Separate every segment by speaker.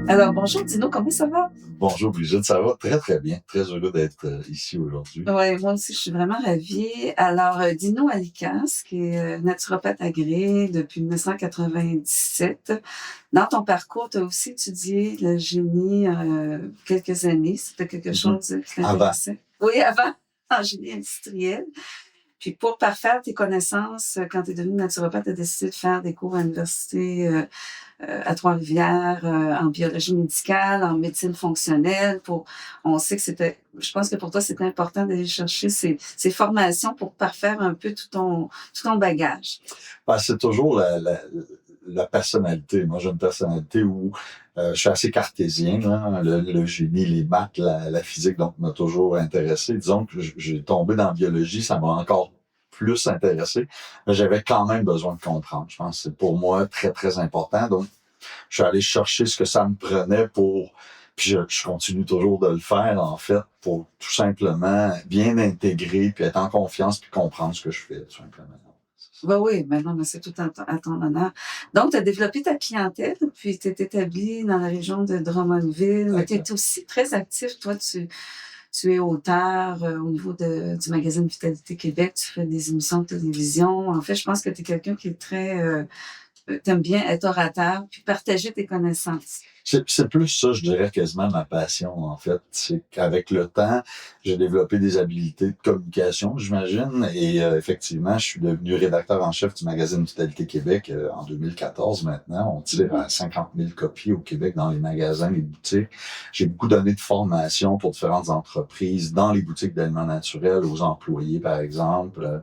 Speaker 1: Alors, bonjour Dino, comment ça va?
Speaker 2: Bonjour Brigitte, ça va très très bien. Très heureux d'être ici aujourd'hui.
Speaker 1: Oui, moi aussi, je suis vraiment ravie. Alors, Dino Alikas, qui est naturopathe agréé depuis 1997. Dans ton parcours, tu as aussi étudié le génie quelques années. C'était quelque
Speaker 2: Mhm.
Speaker 1: chose qui
Speaker 2: Avant.
Speaker 1: t'intéressait? Oui, avant, en génie industriel. Puis pour parfaire tes connaissances, quand tu es devenu naturopathe, tu as décidé de faire des cours à l'université à Trois-Rivières, en biologie médicale, en médecine fonctionnelle. On sait que je pense que pour toi, c'était important d'aller chercher ces formations pour parfaire un peu tout ton bagage.
Speaker 2: Ben, c'est toujours la personnalité. Moi, j'ai une personnalité où je suis assez cartésien, hein. Le génie, les maths, la physique, donc m'a toujours intéressé. Disons que j'ai tombé dans la biologie, ça m'a encore plus intéressé, mais j'avais quand même besoin de comprendre. Je pense que c'est pour moi très, très important. Donc, je suis allé chercher ce que ça me prenait pour, puis je continue toujours de le faire, en fait, pour tout simplement bien intégrer, puis être en confiance, puis comprendre ce que je fais, tout simplement.
Speaker 1: Bah oui, maintenant, mais c'est tout à ton honneur. Donc, tu as développé ta clientèle, puis tu es établi dans la région de Drummondville, mais tu es
Speaker 2: Exact.
Speaker 1: aussi très actif. Toi, tu es auteur au niveau du magazine Vitalité Québec, tu fais des émissions de télévision. En fait, je pense que tu es quelqu'un qui est très t'aimes bien être orateur puis partager tes connaissances.
Speaker 2: C'est plus ça, je dirais, quasiment ma passion, en fait. C'est qu'avec le temps, j'ai développé des habiletés de communication, j'imagine, et effectivement, je suis devenu rédacteur en chef du magazine Vitalité Québec en 2014 maintenant. On tire à 50 000 copies au Québec dans les magasins, les boutiques. J'ai beaucoup donné de formation pour différentes entreprises dans les boutiques d'aliments naturels, aux employés, par exemple.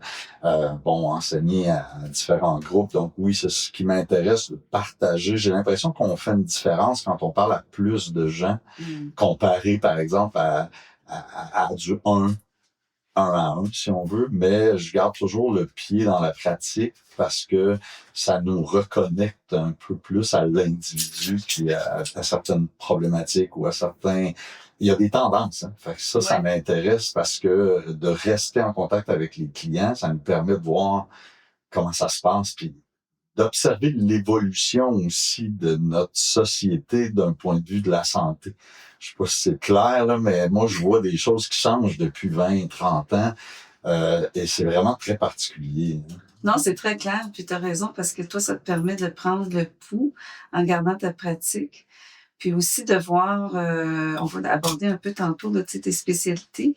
Speaker 2: Enseigner à différents groupes. Donc oui, c'est ce qui m'intéresse de partager. J'ai l'impression qu'on fait une différence quand on parle à plus de gens,
Speaker 1: Mm.
Speaker 2: comparé par exemple à du un à un, si on veut, mais je garde toujours le pied dans la pratique parce que ça nous reconnecte un peu plus à l'individu puis à certaines problématiques ou à certains... Il y a des tendances, hein. Fait que ça
Speaker 1: Ouais.
Speaker 2: m'intéresse parce que de rester en contact avec les clients, ça nous permet de voir comment ça se passe puis d'observer l'évolution aussi de notre société d'un point de vue de la santé. Je sais pas si c'est clair, là, mais moi, je vois des choses qui changent depuis 20, 30 ans, et c'est vraiment très particulier, hein.
Speaker 1: Non, c'est très clair, puis tu as raison parce que toi, ça te permet de prendre le pouls en gardant ta pratique, puis aussi de voir, on va aborder un peu tantôt là, tu sais, tes spécialités.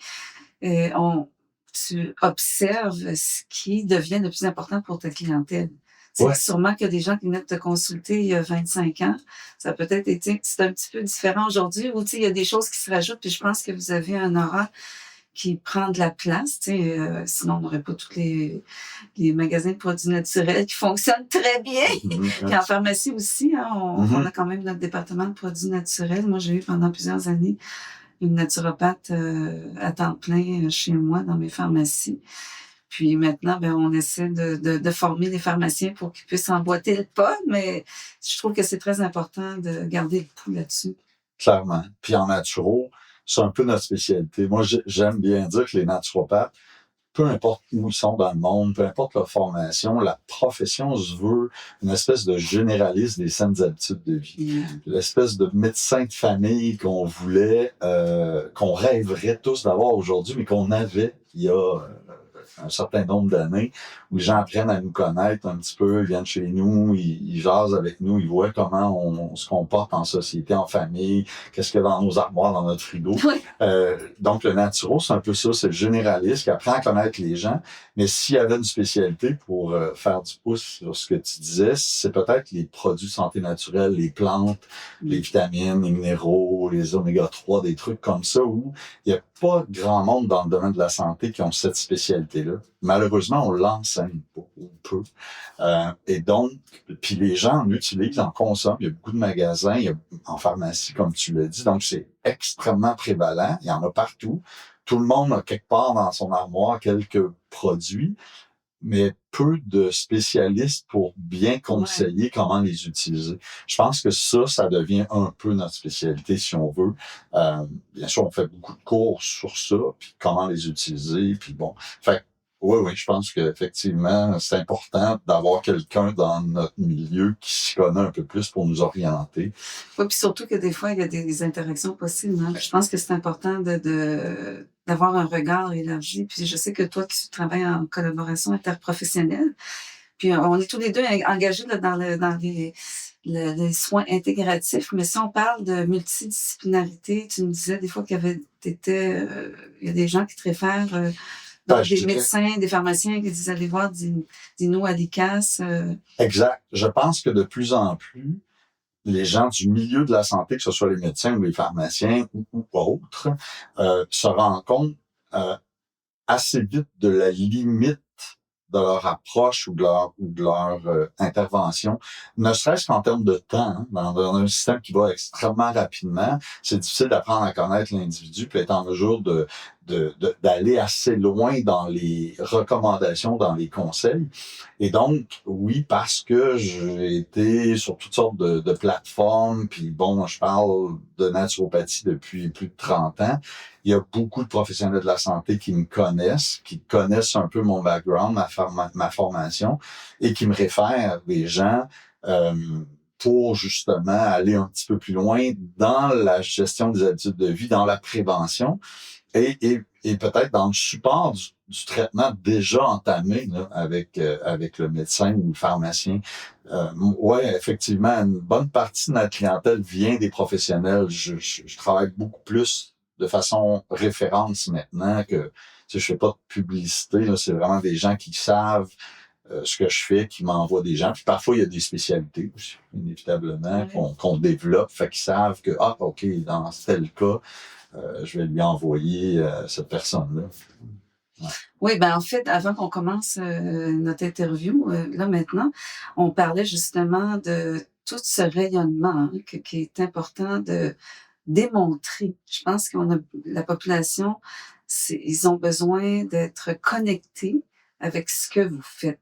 Speaker 1: Euh, on, Tu observes ce qui devient de plus important pour ta clientèle. C'est
Speaker 2: Ouais.
Speaker 1: sûrement qu'il y a des gens qui venaient te consulter il y a 25 ans. Ça a peut-être été, c'est un petit peu différent aujourd'hui où, tu sais, il y a des choses qui se rajoutent, puis je pense que vous avez un aura qui prend de la place, tu sais, sinon on n'aurait pas tous les magasins de produits naturels qui fonctionnent très bien. Puis en pharmacie aussi, hein, on
Speaker 2: Mhm.
Speaker 1: a quand même notre département de produits naturels. Moi, j'ai eu pendant plusieurs années une naturopathe à temps plein chez moi dans mes pharmacies. Puis maintenant, ben, on essaie de former les pharmaciens pour qu'ils puissent emboîter le pas, mais je trouve que c'est très important de garder le pouls là-dessus.
Speaker 2: Clairement. Puis en naturo, c'est un peu notre spécialité. Moi, j'aime bien dire que les naturopathes, peu importe où ils sont dans le monde, peu importe leur formation, la profession se veut une espèce de généraliste des saines habitudes de vie.
Speaker 1: Mm.
Speaker 2: L'espèce de médecin de famille qu'on voulait, qu'on rêverait tous d'avoir aujourd'hui, mais qu'on avait il y a un certain nombre d'années, où les gens apprennent à nous connaître un petit peu, ils viennent chez nous, ils jasent avec nous, ils voient comment on se comporte en société, en famille, qu'est-ce qu'il y a dans nos armoires, dans notre frigo.
Speaker 1: Oui.
Speaker 2: Donc, le naturo, c'est un peu ça, c'est le généraliste qui apprend à connaître les gens. Mais s'il y avait une spécialité pour faire du pouce sur ce que tu disais, c'est peut-être les produits de santé naturelle, les plantes, les
Speaker 1: Mm.
Speaker 2: vitamines, les minéraux, les oméga 3, des trucs comme ça, où il n'y a pas grand monde dans le domaine de la santé qui ont cette spécialité-là. Malheureusement, on l'enseigne pas, ou peu. Et donc, puis les gens en utilisent, en consomment. Il y a beaucoup de magasins, il y a en pharmacie, comme tu l'as dit. Donc, c'est extrêmement prévalent. Il y en a partout. Tout le monde a quelque part dans son armoire quelques produits, mais peu de spécialistes pour bien
Speaker 1: Ouais.
Speaker 2: conseiller comment les utiliser. Je pense que ça devient un peu notre spécialité, si on veut. Bien sûr, on fait beaucoup de cours sur ça, puis comment les utiliser, puis bon. Fait Oui, je pense qu'effectivement, c'est important d'avoir quelqu'un dans notre milieu qui s'y connaît un peu plus pour nous orienter.
Speaker 1: Oui, puis surtout que des fois, il y a des interactions possibles, hein. Je pense que c'est important d'avoir un regard élargi. Puis je sais que toi, tu travailles en collaboration interprofessionnelle. Puis on est tous les deux engagés là, dans les soins intégratifs. Mais si on parle de multidisciplinarité, tu me disais des fois il y a des gens qui te réfèrent,
Speaker 2: Ben,
Speaker 1: donc
Speaker 2: je
Speaker 1: des
Speaker 2: dirais
Speaker 1: médecins, des pharmaciens qui disent allez voir Dino à l'ICAS.
Speaker 2: exact. Je pense que de plus en plus, les gens du milieu de la santé, que ce soit les médecins ou les pharmaciens ou autres, se rendent compte euh, assez vite de la limite de leur approche ou de leur intervention, ne serait-ce qu'en termes de temps, hein, dans un système qui va extrêmement rapidement, c'est difficile d'apprendre à connaître l'individu puis être en mesure d'aller assez loin dans les recommandations, dans les conseils. Et donc, oui, parce que j'ai été sur toutes sortes de plateformes, puis bon, je parle de naturopathie depuis plus de 30 ans, il y a beaucoup de professionnels de la santé qui me connaissent, qui connaissent un peu mon background, ma formation, et qui me réfèrent des gens euh, pour justement aller un petit peu plus loin dans la gestion des habitudes de vie, dans la prévention et peut-être dans le support du traitement déjà entamé là, avec le médecin ou le pharmacien. Ouais, effectivement, une bonne partie de notre clientèle vient des professionnels. Je travaille beaucoup plus de façon référence maintenant que tu sais, je fais pas de publicité. Là, c'est vraiment des gens qui savent ce que je fais, qui m'envoient des gens. Puis parfois, il y a des spécialités aussi, inévitablement,
Speaker 1: Ouais.
Speaker 2: qu'on développe, fait qu'ils savent que, ah, OK, dans tel cas, je vais lui envoyer cette personne-là. Ouais.
Speaker 1: Oui, ben en fait, avant qu'on commence notre interview, là maintenant, on parlait justement de tout ce rayonnement hein, qui est important de démontrer. Je pense qu'on a la population, ils ont besoin d'être connectés avec ce que vous faites.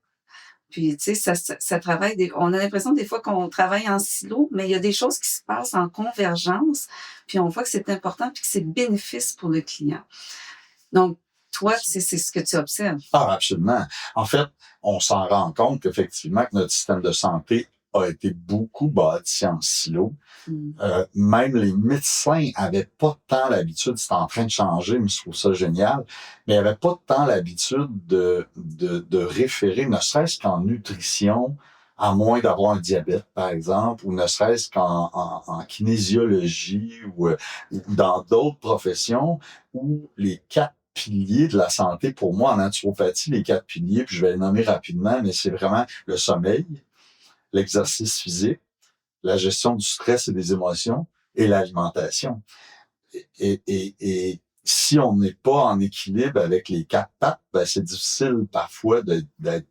Speaker 1: Puis, tu sais, ça travaille. On a l'impression des fois qu'on travaille en silo, mais il y a des choses qui se passent en convergence. Puis on voit que c'est important, puis que c'est bénéfice pour le client. Donc, toi, c'est ce que tu observes.
Speaker 2: Ah, absolument. En fait, on s'en rend compte qu'effectivement, que notre système de santé a été beaucoup bâti en silo.
Speaker 1: Mm.
Speaker 2: Même les médecins avaient pas tant l'habitude, c'est en train de changer, mais je trouve ça génial, mais ils avaient pas tant l'habitude de référer, ne serait-ce qu'en nutrition, à moins d'avoir un diabète, par exemple, ou ne serait-ce qu'en kinésiologie ou dans d'autres professions où les quatre piliers de la santé, pour moi, en naturopathie, les quatre piliers, puis je vais les nommer rapidement, mais c'est vraiment le sommeil, l'exercice physique, la gestion du stress et des émotions et l'alimentation. Et si on n'est pas en équilibre avec les quatre pattes, ben c'est difficile parfois d'être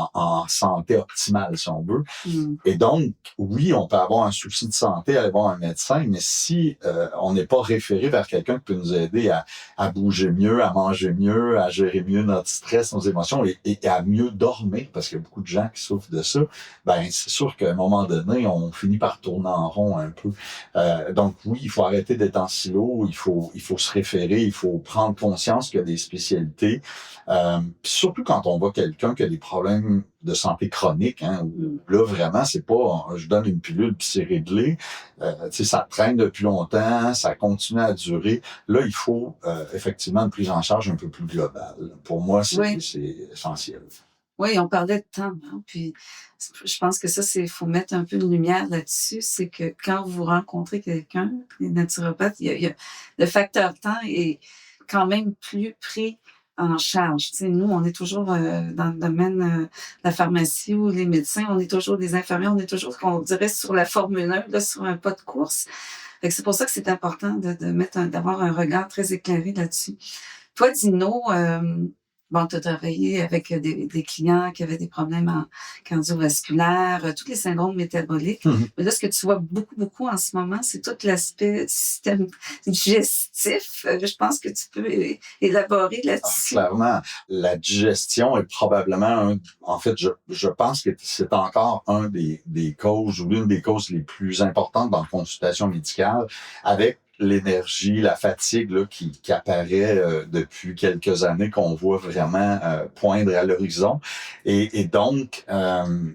Speaker 2: en santé optimale, si on veut.
Speaker 1: Mm.
Speaker 2: Et donc, oui, on peut avoir un souci de santé, aller voir un médecin, mais si on n'est pas référé vers quelqu'un qui peut nous aider à bouger mieux, à manger mieux, à gérer mieux notre stress, nos émotions et à mieux dormir, parce qu'il y a beaucoup de gens qui souffrent de ça, ben c'est sûr qu'à un moment donné, on finit par tourner en rond un peu. Donc oui, il faut arrêter d'être en silo, il faut se référer, il faut prendre conscience qu'il y a des spécialités. Surtout quand on voit quelqu'un qui a des problèmes de santé chronique, hein, où là, vraiment, c'est pas je donne une pilule puis c'est réglé. Ça traîne depuis longtemps, ça continue à durer. Là, il faut effectivement une prise en charge un peu plus globale. Pour moi,
Speaker 1: Oui.
Speaker 2: c'est essentiel.
Speaker 1: Oui, on parlait de temps, hein, puis je pense que ça, faut mettre un peu de lumière là-dessus. C'est que quand vous rencontrez quelqu'un, les naturopathes, il y a le facteur temps est quand même plus pris en charge. Tu sais, nous, on est toujours dans le domaine de la pharmacie ou les médecins, on est toujours des infirmiers, on est toujours, on dirait, sur la Formule 1, là, sur un pas de course. Fait que c'est pour ça que c'est important d'avoir un regard très éclairé là-dessus. Toi, Dino, bon, tu as travaillé avec des clients qui avaient des problèmes cardiovasculaires, tous les syndromes métaboliques.
Speaker 2: Mm-hmm.
Speaker 1: Mais là, ce que tu vois beaucoup en ce moment, c'est tout l'aspect système digestif. Je pense que tu peux élaborer là-dessus.
Speaker 2: Clairement, la digestion est probablement en fait, je pense que c'est encore un des causes ou l'une des causes les plus importantes dans la consultation médicale avec l'énergie, la fatigue là, qui apparaît depuis quelques années, qu'on voit vraiment poindre à l'horizon. Et donc,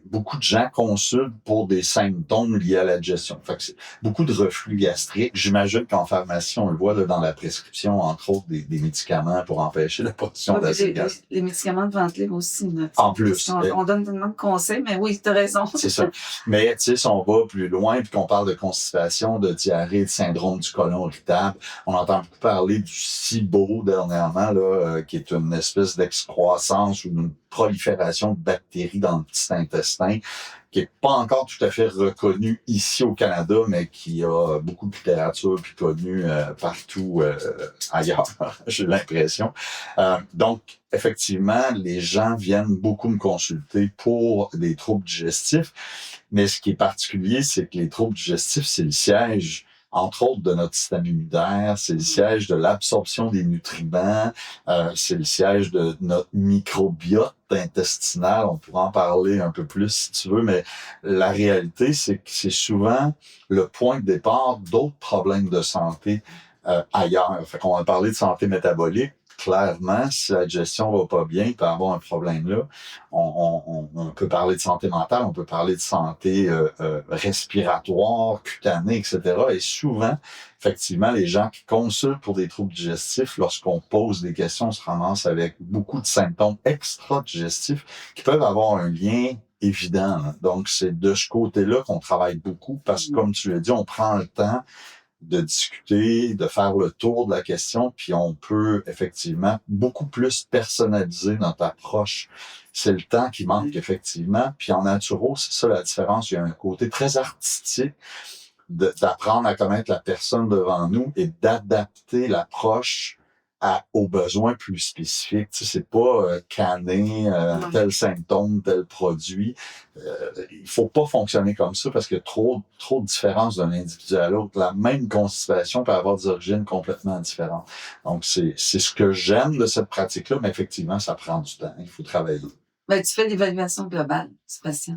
Speaker 2: beaucoup de gens consultent pour des symptômes liés à la digestion. Fait que c'est beaucoup de reflux gastrique. J'imagine qu'en pharmacie, on le voit là, dans la prescription, entre autres, des médicaments pour empêcher la production d'acide gastrique.
Speaker 1: Les médicaments de vente libre aussi. Là,
Speaker 2: en plus.
Speaker 1: On donne tellement de conseils, mais oui, tu as raison.
Speaker 2: C'est ça. Mais tu sais, si on va plus loin puis qu'on parle de constipation, de diarrhée, de syndrome du côlon irritable, on entend beaucoup parler du SIBO dernièrement, là, qui est une espèce d'excroissance ou une prolifération de bactéries dans le petit intestin, qui est pas encore tout à fait reconnu ici au Canada, mais qui a beaucoup de littérature puis connu partout ailleurs, j'ai l'impression. Donc, effectivement, les gens viennent beaucoup me consulter pour des troubles digestifs, mais ce qui est particulier, c'est que les troubles digestifs, c'est le siège, entre autres, de notre système immunitaire, c'est le siège de l'absorption des nutriments, c'est le siège de notre microbiote intestinal. On pourra en parler un peu plus si tu veux, mais la réalité, c'est que c'est souvent le point de départ d'autres problèmes de santé ailleurs. Fait qu'on va parler de santé métabolique. Clairement, si la digestion va pas bien, il peut y avoir un problème là. On peut parler de santé mentale, on peut parler de santé respiratoire, cutanée, etc. Et souvent, effectivement, les gens qui consultent pour des troubles digestifs, lorsqu'on pose des questions, on se ramasse avec beaucoup de symptômes extra-digestifs qui peuvent avoir un lien évident. Là. Donc, c'est de ce côté-là qu'on travaille beaucoup parce que, comme tu l'as dit, on prend le temps de discuter, de faire le tour de la question, puis on peut effectivement beaucoup plus personnaliser notre approche. C'est le temps qui manque effectivement. Puis en naturo, c'est ça la différence. Il y a un côté très artistique d'apprendre à connaître la personne devant nous et d'adapter l'approche aux besoins plus spécifiques. Tu sais, c'est pas canner tel symptôme, tel produit. Il faut pas fonctionner comme ça parce qu'il y a trop de différences d'un individu à l'autre. La même constipation peut avoir des origines complètement différentes. Donc, c'est ce que j'aime de cette pratique-là, mais effectivement, ça prend du temps. Il faut travailler.
Speaker 1: Ben, tu fais l'évaluation globale du patient.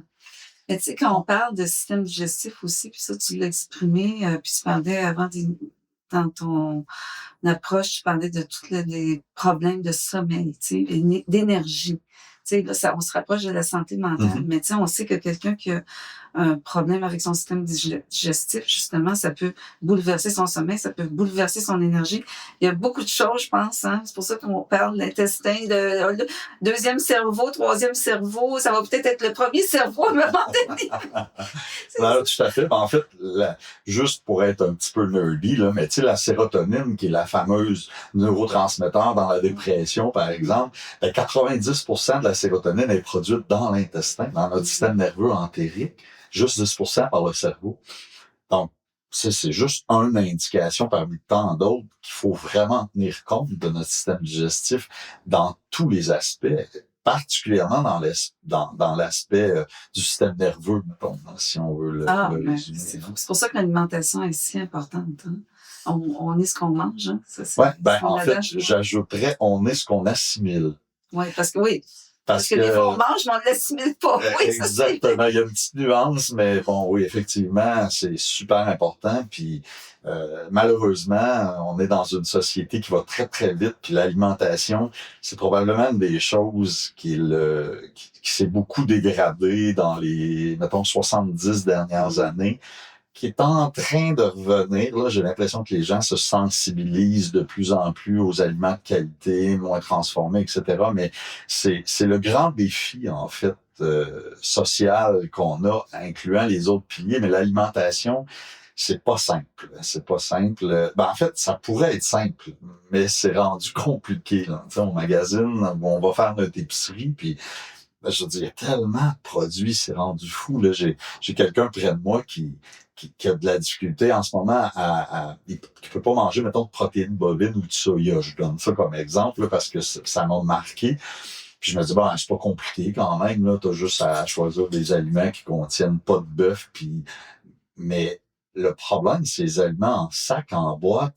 Speaker 1: Mais tu sais, quand on parle de système digestif aussi, puis ça, tu l'as exprimé, puis tu parlais avant dans ton approche, tu parlais de tous les problèmes de sommeil, tu sais, d'énergie. Tu sais, là, on se rapproche de la santé mentale, mais tu sais, on sait que quelqu'un qui a un problème avec son système digestif, justement, ça peut bouleverser son sommeil, ça peut bouleverser son énergie. Il y a beaucoup de choses, je pense, hein. C'est pour ça qu'on parle de l'intestin, le deuxième cerveau, troisième cerveau, ça va peut-être être le premier cerveau à un moment donné.
Speaker 2: Non, tout à fait. En fait, juste pour être un petit peu nerdy, là, mais tu sais, la sérotonine, qui est la fameuse neurotransmetteur dans la dépression, par exemple, 90% de la sérotonine est produite dans l'intestin, dans notre système nerveux entérique, juste 10% par le cerveau. Donc, c'est juste une indication parmi tant d'autres qu'il faut vraiment tenir compte de notre système digestif dans tous les aspects, particulièrement dans l'aspect du système nerveux, mettons, si on veut le résumer.
Speaker 1: C'est pour ça que l'alimentation est si importante. Hein? On est ce qu'on mange. Hein?
Speaker 2: Oui, en fait, j'ajouterais on est ce qu'on assimile.
Speaker 1: Oui, parce que des fois, on mange, mais on ne l'assimile pas. Oui,
Speaker 2: exactement. Il y a une petite nuance, mais bon, oui, effectivement, c'est super important. Puis, malheureusement, on est dans une société qui va très, très vite. Puis l'alimentation, c'est probablement une des choses qui s'est beaucoup dégradée dans les, mettons, 70 dernières années, qui est en train de revenir. Là, j'ai l'impression que les gens se sensibilisent de plus en plus aux aliments de qualité, moins transformés, etc. Mais c'est le grand défi, en fait, social qu'on a, incluant les autres piliers. Mais l'alimentation, c'est pas simple. C'est pas simple. En fait, ça pourrait être simple, mais c'est rendu compliqué. Là. Tu sais, on magasine, on va faire notre épicerie, puis je veux dire, il y a tellement de produits, c'est rendu fou. Là. J'ai quelqu'un près de moi qui a de la difficulté en ce moment qui peut pas manger, mettons, de protéines bovines ou de soya. Je donne ça comme exemple, là, parce que ça m'a marqué. Puis je me dis, c'est pas compliqué quand même, là. T'as juste à choisir des aliments qui contiennent pas de bœuf, mais le problème, c'est les aliments en sac, en boîte,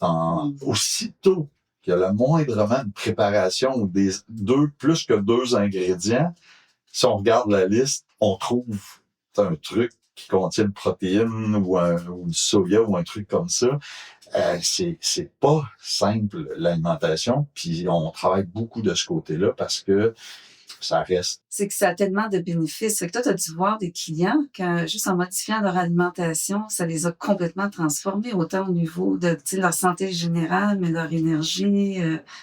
Speaker 2: aussitôt qu'il y a le moindrement de préparation ou plus que 2 ingrédients, si on regarde la liste, on trouve un truc qui contient une protéine ou du soya ou un truc comme ça. C'est pas simple l'alimentation, puis on travaille beaucoup de ce côté-là parce que ça reste.
Speaker 1: C'est que ça a tellement de bénéfices. Fait que toi, tu as dû voir des clients que juste en modifiant leur alimentation, ça les a complètement transformés, autant au niveau de leur santé générale, mais leur énergie,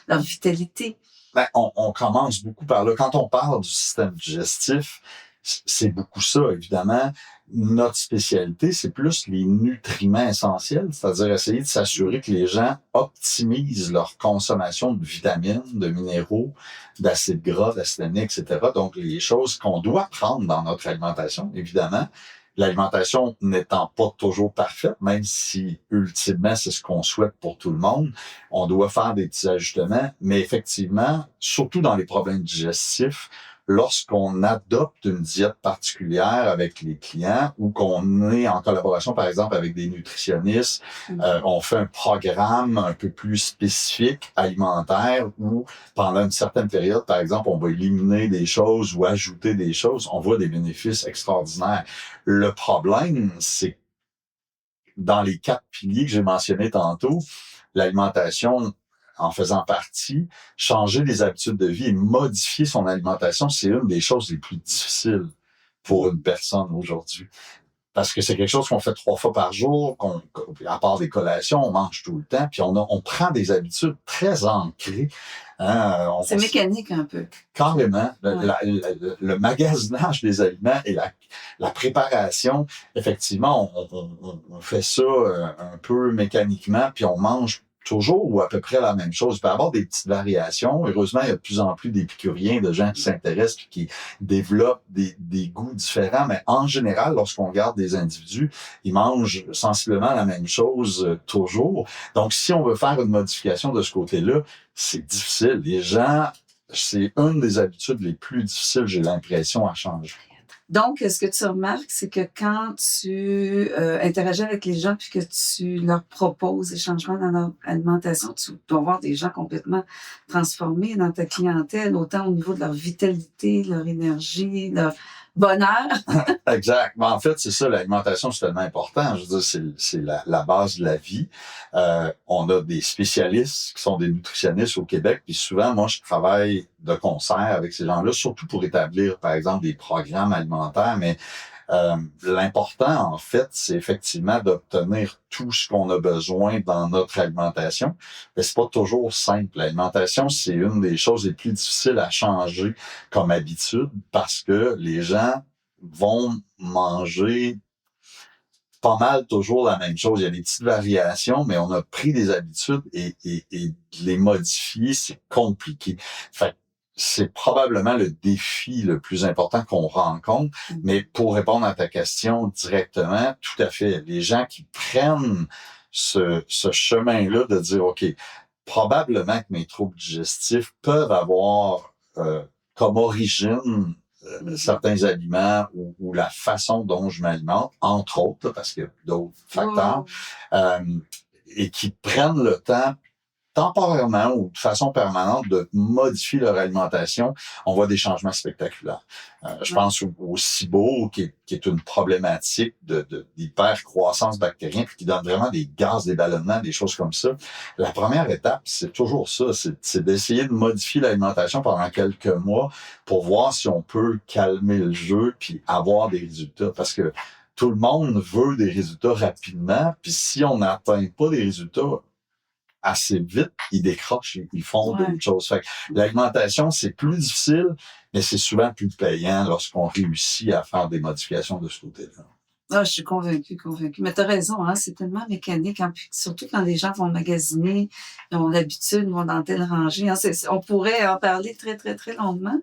Speaker 1: leur vitalité.
Speaker 2: Ben, on commence beaucoup par là. Quand on parle du système digestif, c'est beaucoup ça, évidemment. Notre spécialité, c'est plus les nutriments essentiels, c'est-à-dire essayer de s'assurer que les gens optimisent leur consommation de vitamines, de minéraux, d'acides gras, d'acides aminés, etc. Donc, les choses qu'on doit prendre dans notre alimentation, évidemment. L'alimentation n'étant pas toujours parfaite, même si, ultimement, c'est ce qu'on souhaite pour tout le monde, on doit faire des petits ajustements, mais effectivement, surtout dans les problèmes digestifs, lorsqu'on adopte une diète particulière avec les clients ou qu'on est en collaboration, par exemple, avec des nutritionnistes, on fait un programme un peu plus spécifique alimentaire où, pendant une certaine période, par exemple, on va éliminer des choses ou ajouter des choses, on voit des bénéfices extraordinaires. Le problème, c'est dans les 4 piliers que j'ai mentionnés tantôt, l'alimentation en faisant partie, changer les habitudes de vie et modifier son alimentation, c'est une des choses les plus difficiles pour une personne aujourd'hui. Parce que c'est quelque chose qu'on fait 3 fois par jour, à part des collations, on mange tout le temps, puis on prend des habitudes très ancrées. Hein,
Speaker 1: c'est mécanique un peu.
Speaker 2: Carrément.
Speaker 1: Ouais.
Speaker 2: Le magasinage des aliments et la préparation, effectivement, on fait ça un peu mécaniquement, puis on mange toujours ou à peu près la même chose. Il peut y avoir des petites variations. Heureusement, il y a de plus en plus d'épicuriens, de gens qui s'intéressent et qui développent des goûts différents. Mais en général, lorsqu'on regarde des individus, ils mangent sensiblement la même chose toujours. Donc, si on veut faire une modification de ce côté-là, c'est difficile. Les gens, c'est une des habitudes les plus difficiles, j'ai l'impression, à changer.
Speaker 1: Donc, ce que tu remarques, c'est que quand tu interagis avec les gens puis que tu leur proposes des changements dans leur alimentation, tu dois voir des gens complètement transformés dans ta clientèle, autant au niveau de leur vitalité, leur énergie, leur bonheur.
Speaker 2: Exact. Mais en fait, c'est ça, l'alimentation, c'est tellement important. Je veux dire, c'est la base de la vie. On a des spécialistes qui sont des nutritionnistes au Québec, puis souvent, moi, je travaille de concert avec ces gens-là, surtout pour établir, par exemple, des programmes alimentaires, mais l'important, en fait, c'est effectivement d'obtenir tout ce qu'on a besoin dans notre alimentation. Mais c'est pas toujours simple. L'alimentation, c'est une des choses les plus difficiles à changer comme habitude parce que les gens vont manger pas mal toujours la même chose. Il y a des petites variations, mais on a pris des habitudes et les modifier, c'est compliqué. Fait que c'est probablement le défi le plus important qu'on rencontre. Mais pour répondre à ta question directement, tout à fait. Les gens qui prennent ce chemin-là de dire, OK, probablement que mes troubles digestifs peuvent avoir comme origine certains aliments ou la façon dont je m'alimente, entre autres, là, parce qu'il y a d'autres facteurs, et qui prennent le temps temporairement ou de façon permanente de modifier leur alimentation, on voit des changements spectaculaires. Je pense au SIBO, qui est une problématique d'hypercroissance bactérienne, puis qui donne vraiment des gaz, des ballonnements, des choses comme ça. La première étape, c'est toujours ça, c'est d'essayer de modifier l'alimentation pendant quelques mois pour voir si on peut calmer le jeu puis avoir des résultats. Parce que tout le monde veut des résultats rapidement, puis si on n'atteint pas des résultats assez vite, ils décrochent, ils font d'autres choses. Fait que l'alimentation, c'est plus difficile, mais c'est souvent plus payant lorsqu'on réussit à faire des modifications de ce côté-là.
Speaker 1: Ah, je suis convaincue. Mais tu as raison, hein, c'est tellement mécanique, hein, puis surtout quand les gens vont magasiner, ils ont l'habitude, ils vont dans telle rangée. Hein, on pourrait en parler très, très, très longuement.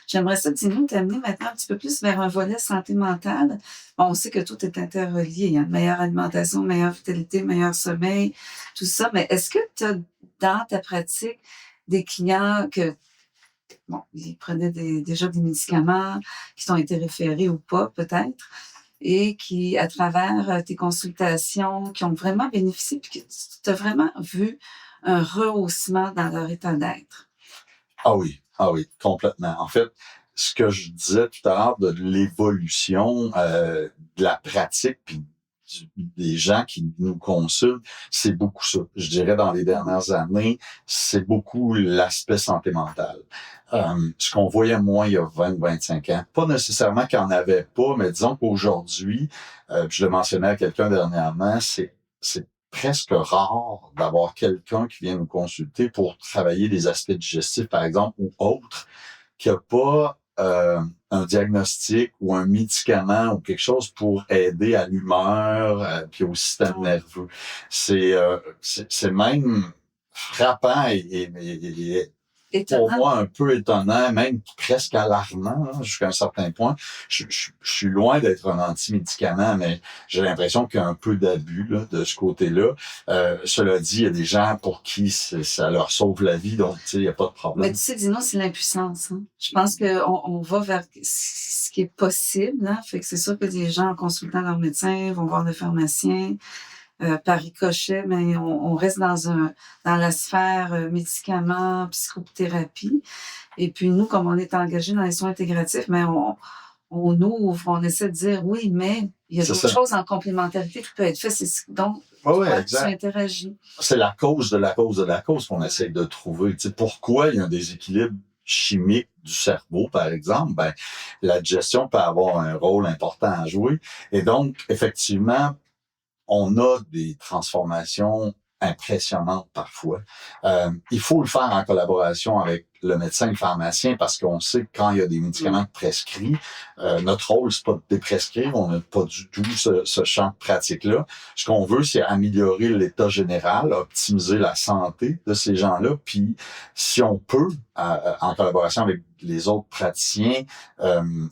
Speaker 1: J'aimerais ça, Dino, t'amener maintenant un petit peu plus vers un volet santé mentale. Bon, on sait que tout est interrelié, hein, meilleure alimentation, meilleure vitalité, meilleur sommeil, tout ça. Mais est-ce que tu as dans ta pratique des clients que bon, ils prenaient déjà des médicaments qui t'ont été référés ou pas, peut-être, et qui, à travers tes consultations, qui ont vraiment bénéficié, puis que tu as vraiment vu un rehaussement dans leur état d'être?
Speaker 2: Ah oui, complètement. En fait, ce que je disais tout à l'heure de l'évolution de la pratique, puis des gens qui nous consultent, c'est beaucoup ça. Je dirais dans les dernières années, c'est beaucoup l'aspect santé mentale. Ce qu'on voyait moins il y a 20-25 ans. Pas nécessairement qu'il n'y en avait pas, mais disons qu'aujourd'hui, je le mentionnais à quelqu'un dernièrement, c'est presque rare d'avoir quelqu'un qui vient nous consulter pour travailler des aspects digestifs, par exemple, ou autres, qui n'a pas un diagnostic ou un médicament ou quelque chose pour aider à l'humeur puis au système nerveux. C'est même frappant et pour moi un peu étonnant, même presque alarmant jusqu'à un certain point. Je suis loin d'être un anti-médicament, mais j'ai l'impression qu'il y a un peu d'abus là, de ce côté-là. Cela dit, il y a des gens pour qui ça leur sauve la vie, donc il n'y a pas de problème.
Speaker 1: Mais tu sais, Dino, c'est l'impuissance. Hein? Je pense qu'on va vers ce qui est possible. Hein? Fait que c'est sûr que des gens, en consultant leur médecin, vont voir le pharmacien. Par ricochet, mais on reste dans la sphère médicaments, psychothérapie. Et puis nous, comme on est engagé dans les soins intégratifs, mais on ouvre, on essaie de dire oui, mais il y a d'autres choses en complémentarité qui peuvent être faites. Donc, tu interagis.
Speaker 2: C'est la cause de la cause de la cause qu'on essaie de trouver. Tu sais, pourquoi il y a un déséquilibre chimique du cerveau, par exemple? Ben, la digestion peut avoir un rôle important à jouer. Et donc, effectivement, on a des transformations impressionnantes parfois. Il faut le faire en collaboration avec le médecin et le pharmacien parce qu'on sait que quand il y a des médicaments prescrits, notre rôle, c'est pas de déprescrire, on n'a pas du tout ce champ de pratique-là. Ce qu'on veut, c'est améliorer l'état général, optimiser la santé de ces gens-là, puis si on peut, en collaboration avec les autres praticiens,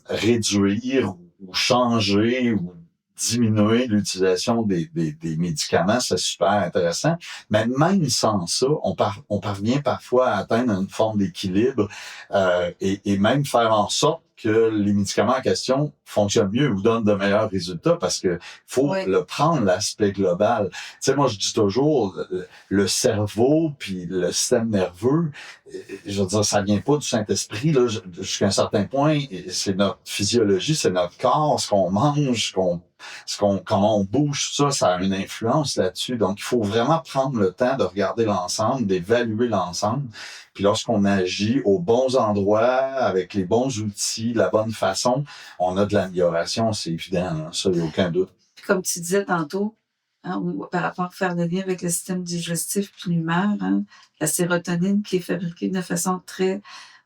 Speaker 2: réduire ou changer ou diminuer l'utilisation des médicaments, c'est super intéressant. Mais même sans ça, on parvient parfois à atteindre une forme d'équilibre et même faire en sorte que les médicaments en question fonctionnent mieux ou donnent de meilleurs résultats parce que faut le prendre l'aspect global. Tu sais, moi, je dis toujours, le cerveau puis le système nerveux, je veux dire, ça vient pas du Saint-Esprit, là, jusqu'à un certain point. C'est notre physiologie, c'est notre corps, ce qu'on mange, comment on bouge, tout ça, ça a une influence là-dessus. Donc, il faut vraiment prendre le temps de regarder l'ensemble, d'évaluer l'ensemble. Puis lorsqu'on agit aux bons endroits, avec les bons outils, de la bonne façon, on a de l'amélioration, c'est évident, hein, ça, il n'y a aucun doute.
Speaker 1: Puis comme tu disais tantôt, hein, par rapport à faire le lien avec le système digestif puis l'humeur, hein, la sérotonine qui est fabriquée de façon très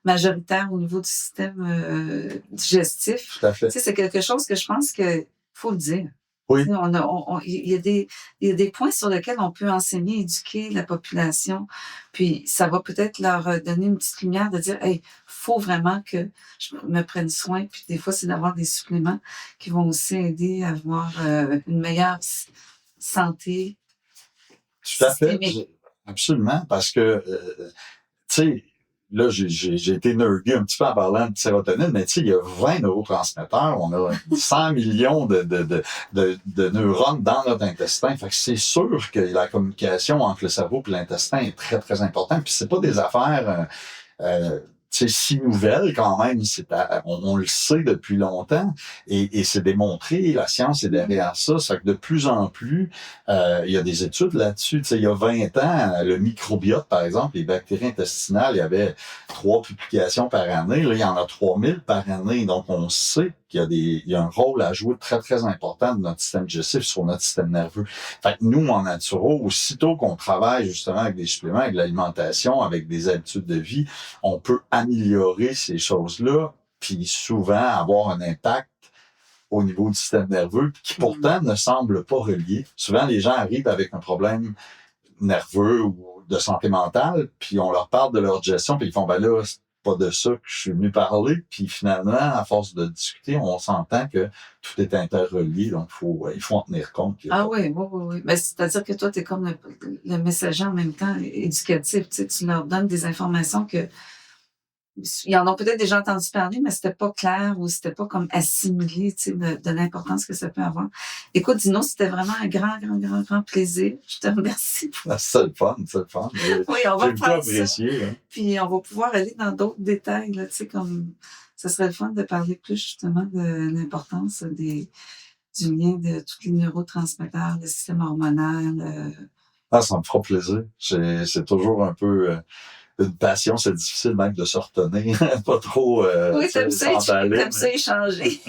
Speaker 1: majoritaire au niveau du système digestif.
Speaker 2: Tout à fait.
Speaker 1: Tu sais, c'est quelque chose que je pense que faut le dire.
Speaker 2: Oui.
Speaker 1: Il y a des points sur lesquels on peut enseigner, éduquer la population, puis ça va peut-être leur donner une petite lumière de dire, hey, faut vraiment que je me prenne soin, puis des fois, c'est d'avoir des suppléments qui vont aussi aider à avoir une meilleure santé.
Speaker 2: Tout à fait, absolument, parce que, tu sais, là, j'ai été nerdy un petit peu en parlant de sérotonine, mais tu sais, il y a 20 neurotransmetteurs, on a 100 millions de neurones dans notre intestin. Fait que c'est sûr que la communication entre le cerveau et l'intestin est très, très importante. Puis c'est pas des affaires c'est si nouvelle quand même, on le sait depuis longtemps et c'est démontré, la science est derrière ça, c'est que de plus en plus, il y a des études là-dessus. Tu sais, il y a 20 ans, le microbiote, par exemple, les bactéries intestinales, il y avait 3 publications par année, là, il y en a 3000 par année, donc on sait qu'il y a un rôle à jouer très, très important de notre système digestif sur notre système nerveux. Fait que nous, en naturo, aussitôt qu'on travaille justement avec des suppléments, avec l'alimentation, avec des habitudes de vie, on peut améliorer ces choses-là, puis souvent avoir un impact au niveau du système nerveux, qui pourtant ne semble pas relié. Souvent, les gens arrivent avec un problème nerveux ou de santé mentale, puis on leur parle de leur digestion, puis ils font, ben là, c'est pas de ça que je suis venu parler. Puis finalement, à force de discuter, on s'entend que tout est interrelié, donc il faut en tenir compte.
Speaker 1: Ah oui, oui, oui, oui. Ben, c'est-à-dire que toi, tu es comme le messager en même temps éducatif. Tu sais, tu leur donnes des informations que ils en ont peut-être déjà entendu parler, mais c'était pas clair ou c'était pas comme assimilé, tu sais, de l'importance que ça peut avoir. Écoute, Dino, c'était vraiment un grand, grand, grand, grand plaisir. Je te remercie.
Speaker 2: C'est le fun, c'est le fun.
Speaker 1: Oui, on va faire ça.
Speaker 2: Hein?
Speaker 1: Puis on va pouvoir aller dans d'autres détails, là, tu sais, comme ça serait le fun de parler plus justement de l'importance du lien de tous les neurotransmetteurs, le système hormonal.
Speaker 2: Ah, ça me fera plaisir. C'est toujours un peu une passion, c'est difficile même de se retenir, pas trop
Speaker 1: Oui, t'aimes ça
Speaker 2: s'emballer.
Speaker 1: échanger.